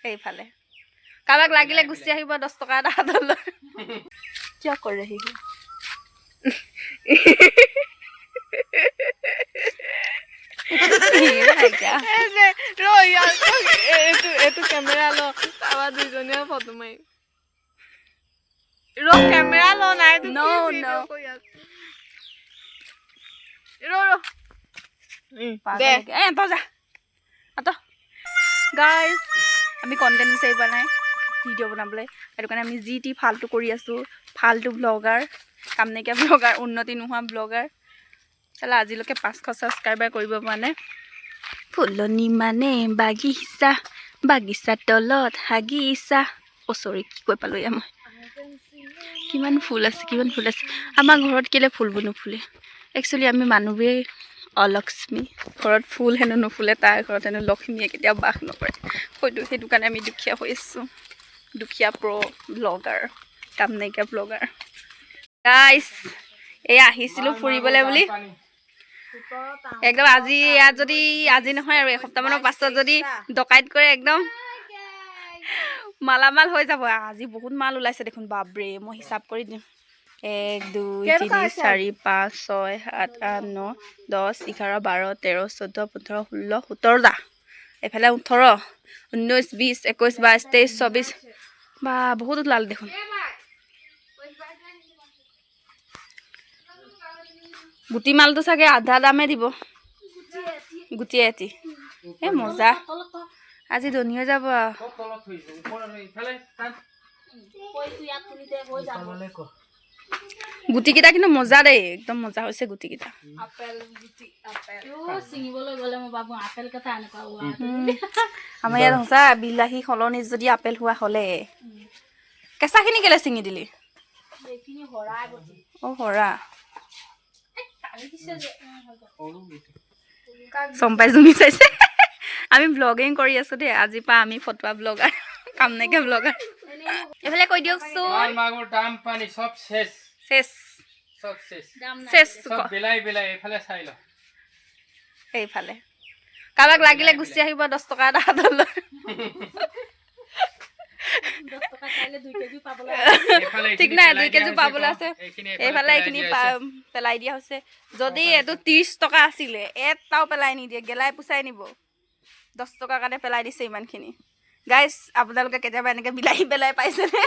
এইফালে কাৰোবাক লাগিলে গুচি আহিব 10 টকা এটা হাতত লৈ কিয় কৰে সি এইটো কেমেৰা ল আমাৰ দুইজনীয়ে ফটো মাৰি ৰ কেমেৰা ল নাই গাইজ আমি কণ্টেণ্ট বিচাৰি পোৱা নাই ভিডিঅ' বনাবলৈ সেইটো কাৰণে আমি যি টি ফাল্টু কৰি আছোঁ ফাল্টু ব্লগাৰ কাম নাইকিয়া ব্লগাৰ উন্নতি নোহোৱা ব্লগাৰ চালা আজিলৈকে 500 ছাবস্ক্ৰাইবাৰ কৰিব পৰা নাই ফুলনি মানে বাগিচা তলত হাগিচা চৰি কি কৈ পালোঁ মই কিমান ফুল আছে আমাৰ ঘৰত কেলে ফুলবোৰ নুফুলে একচুৱেলি আমি মানুহবোৰে অলক্ষ্মী ঘৰত ফুল হেনো নুফুলে তাৰ ঘৰত হেনো লক্ষ্মীয়ে কেতিয়াও বাস নকৰে হয়তো সেইটো কাৰণে আমি দুখীয়া হৈ আছোঁ দুখীয়া ব্লগাৰ কাম নাইকিয়া ব্লগাৰ গাইজ এয়া আহিছিলোঁ ফুৰিবলৈ বুলি একদম আজি ইয়াত যদি আজি নহয় আৰু এসপ্তাহমানৰ পাছত যদি ডকাইত কৰে একদম মালামাল হৈ যাব আজি বহুত মাল ওলাইছে দেখোন বাপৰে মই হিচাপ কৰি দিম 1 2 3 4 5 6 7 8 9 10 11 12 13 14 15 16 17টা এফালে 18 19 20 21 22 23 24 বা বহুত ওলাল দেখোন গুটি মালটো চাগে আধা দামে দিব গুটি এটি মজা আজি ধনী হৈ যাব গুটিকেইটা কিন্তু মজা দেই একদম মজা হৈছে গুটিকেইটা আমাৰ ইয়াত সঁচা বিলাহী সলনি যদি আপেল হোৱা হ'লে কেঁচাখিনি কেলে ছিঙি দিলি হৰা চম্পাই জুমি চাইছে আমি ব্লগিং কৰি আছো দেই আজিৰ পৰা আমি ফটোৱা ব্লগাৰ কাম নাইকিয়া ব্লগাৰ এইফালে কৈ দিয়কচোন দাম পানী সব শেষ এইফালে চাই ল এইফালে কাৰোবাক লাগিলে গুচি আহিব 10 টকা এটা হাতত লৈ ঠিক নাই 2 কেজি পাবলৈ আছে এইফালে এইখিনি পেলাই দিয়া হৈছে যদি এইটো 30 টকা আছিলে এটাও পেলাই নিদিয়ে গেলাই পুচাই নিব 10 টকাৰ কাৰণে পেলাই দিছে ইমানখিনি গাইজ আপোনালোকে কেতিয়াবা এনেকৈ বিলাহী পেলাই পাইছেনে